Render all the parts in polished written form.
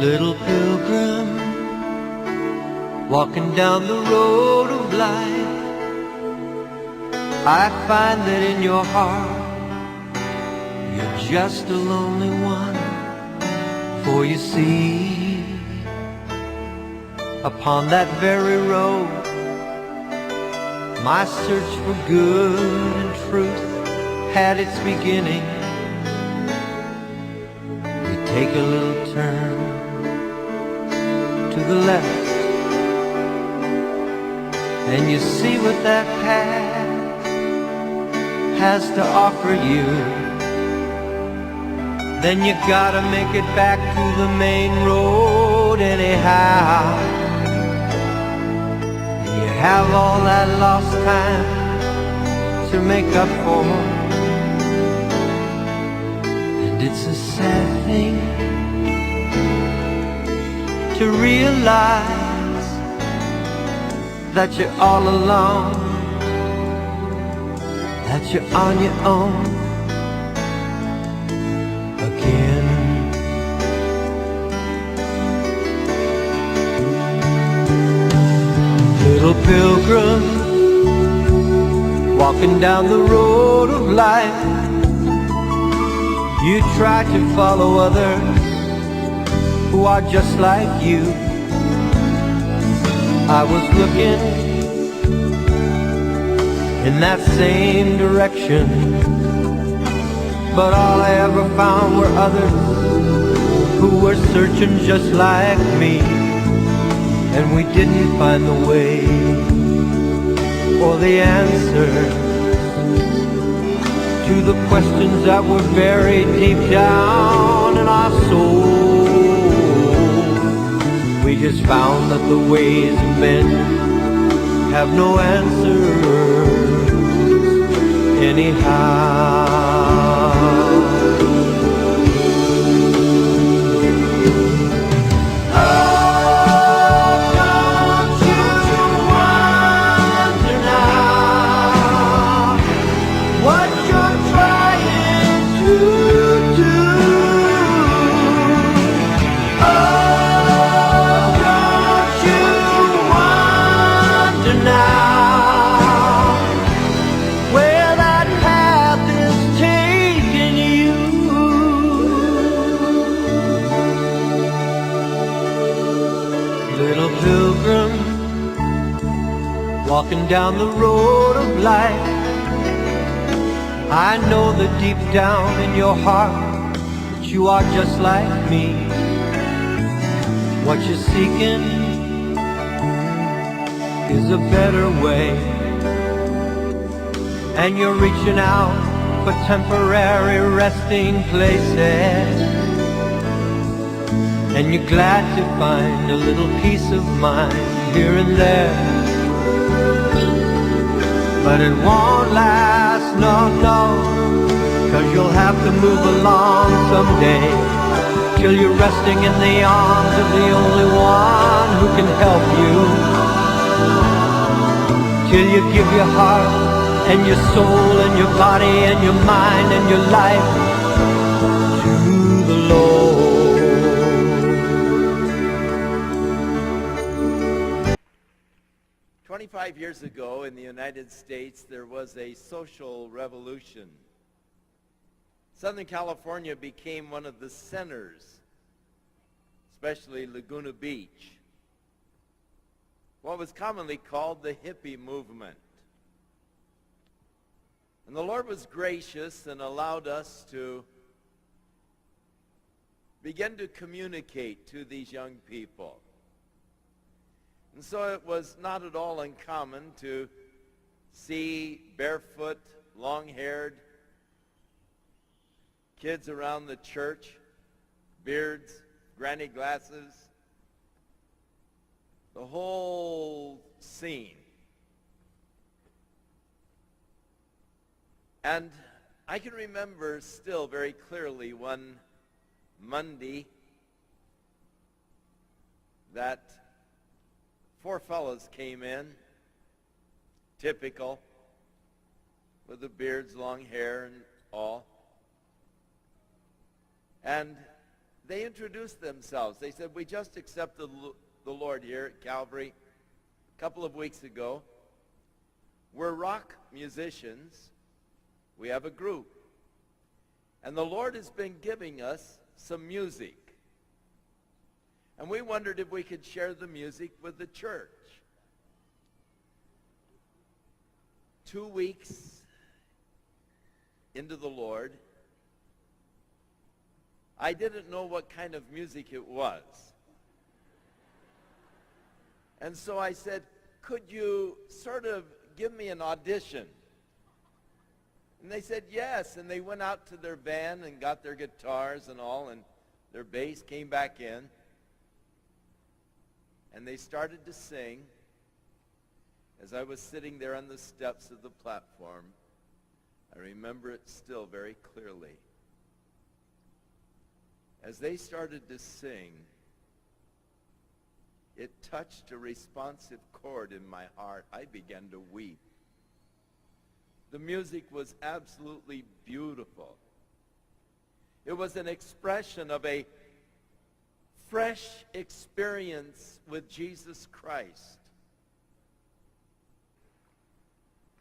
Little pilgrim, walking down the road of life, I find that in your heart you're just a lonely one. For you see, upon that very road, my search for good and truth had its beginning. You take a little turn to the left, and you see what that path has to offer you. Then you gotta make it back to the main road anyhow. And you have all that lost time to make up for. And it's a sad thing to realize that you're all alone, that you're on your own again. Little pilgrim, walking down the road of life, you try to follow others who are just like you. I was looking in that same direction, but all I ever found were others who were searching just like me. And we didn't find the way or the answer to the questions that were buried deep down in our soul. We just found that the ways of men have no answers anyhow. Little pilgrim, walking down the road of life, I know that deep down in your heart that you are just like me. What you're seeking is a better way, and you're reaching out for temporary resting places. And you're glad to find a little peace of mind here and there. But it won't last, no, no, 'cause you'll have to move along someday, till you're resting in the arms of the only one who can help you. Till you give your heart and your soul and your body and your mind and your life to the Lord. 25 years ago in the United States, there was a social revolution. Southern California became one of the centers, especially Laguna Beach, what was commonly called the hippie movement. And the Lord was gracious and allowed us to begin to communicate to these young people. And so it was not at all uncommon to see barefoot, long-haired kids around the church, beards, granny glasses, the whole scene. And I can remember still very clearly one Monday that 4 fellows came in, typical, with the beards, long hair, and all. And they introduced themselves. They said, we just accepted the Lord here at Calvary a couple of weeks ago. We're rock musicians. We have a group. And the Lord has been giving us some music. And we wondered if we could share the music with the church. 2 weeks into the Lord, I didn't know what kind of music it was. And so I said, could you sort of give me an audition? And they said yes, and they went out to their van and got their guitars and all, and their bass came back in. And they started to sing. As I was sitting there on the steps of the platform, I remember it still very clearly. As they started to sing, it touched a responsive chord in my heart. I began to weep. The music was absolutely beautiful. It was an expression of a fresh experience with Jesus Christ.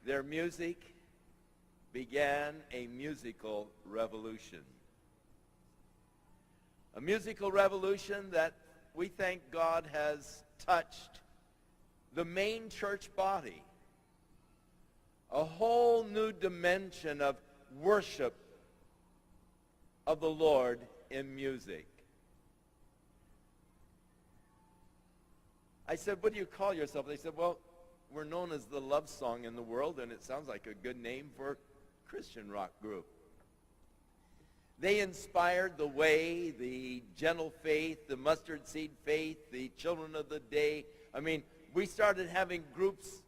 Their music began a musical revolution. A musical revolution that we thank God has touched the main church body. A whole new dimension of worship of the Lord in music. I said, what do you call yourself? They said, well, we're known as the love song in the world, and it sounds like a good name for a Christian rock group. They inspired the Way, the Gentle Faith, the Mustard Seed Faith, the Children of the Day. I mean, we started having groups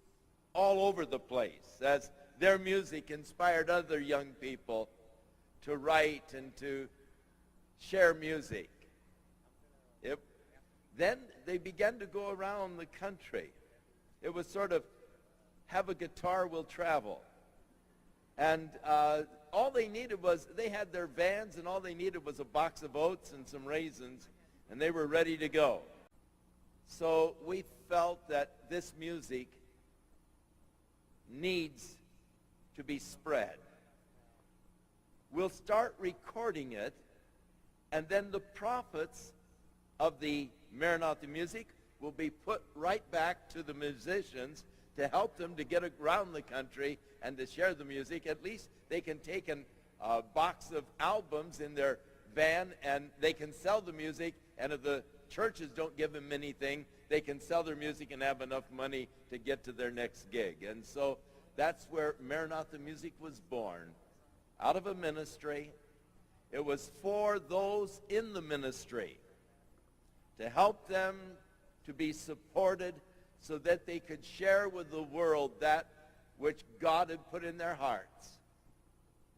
all over the place as their music inspired other young people to write and to share music. Then they began to go around the country. It was sort of, have a guitar, we'll travel. And all they needed was, they had their vans, and all they needed was a box of oats and some raisins, and they were ready to go. So we felt that this music needs to be spread. We'll start recording it, and then the profits of the Maranatha music will be put right back to the musicians to help them to get around the country and to share the music. At least they can take a box of albums in their van, and they can sell the music, and if the churches don't give them anything, they can sell their music and have enough money to get to their next gig. And so that's where Maranatha music was born, out of a ministry. It was for those in the ministry, to help them to be supported so that they could share with the world that which God had put in their hearts.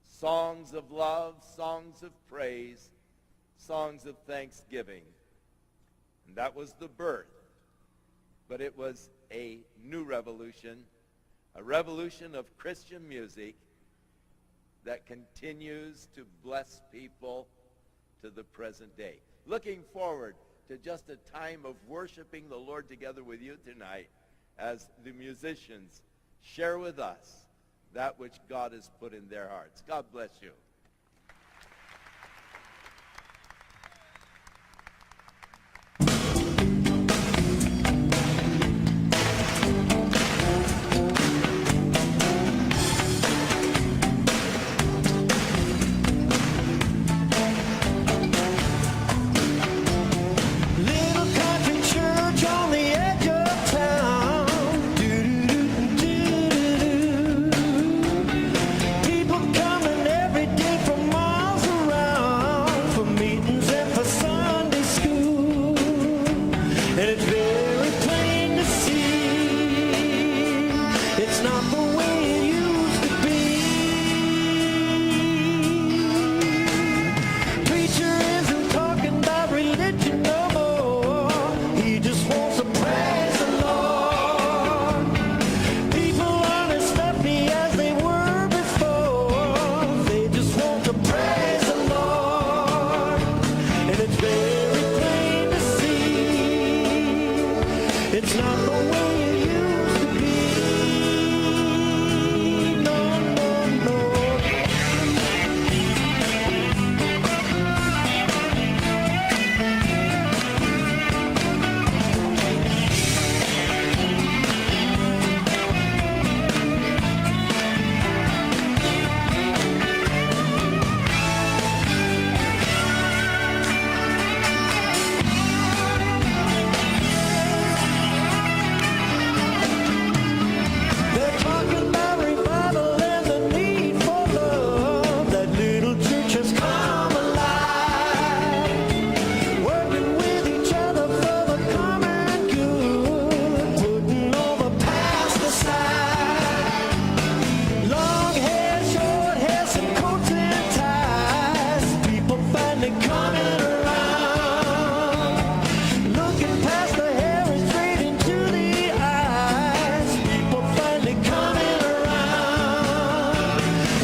Songs of love, songs of praise, songs of thanksgiving. And that was the birth. But it was a new revolution, a revolution of Christian music that continues to bless people to the present day. Looking forward to just a time of worshiping the Lord together with you tonight as the musicians share with us that which God has put in their hearts. God bless you. People coming every day.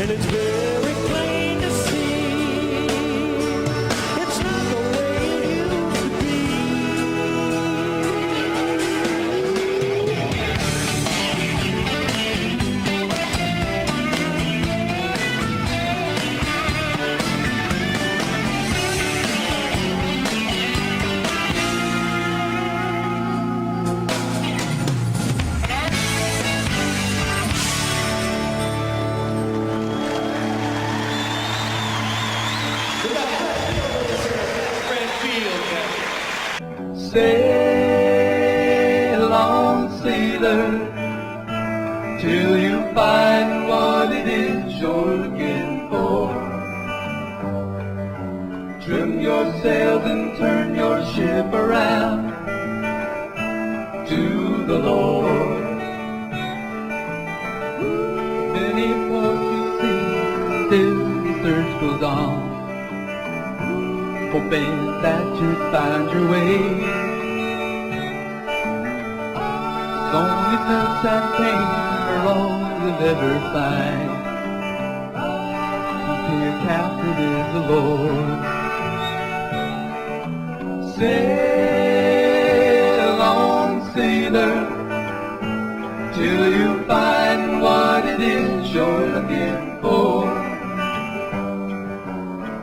and it's very plain to see it's not the way it used to be. Sail on, sailor, till you find what it is you're looking for. Trim your sails and turn your ship around to the Lord. Many ports you see, still the search goes on, hoping that you'd find your way. Loneliness and pain are all you'll ever find. To your captain is the Lord. Sail on, sailor, till you find what it is you're looking for.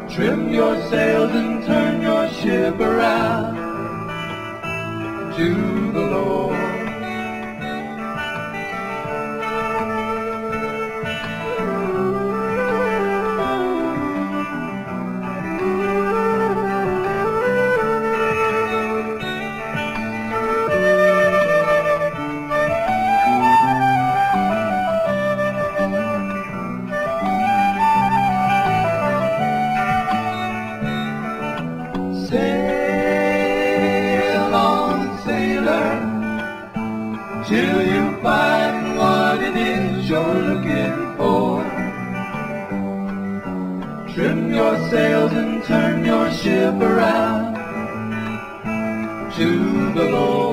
Trim your sails and turn your ship around to the Lord. Sail on, sailor, till you find what it is you're looking for. Trim your sails and turn your ship around to the Lord.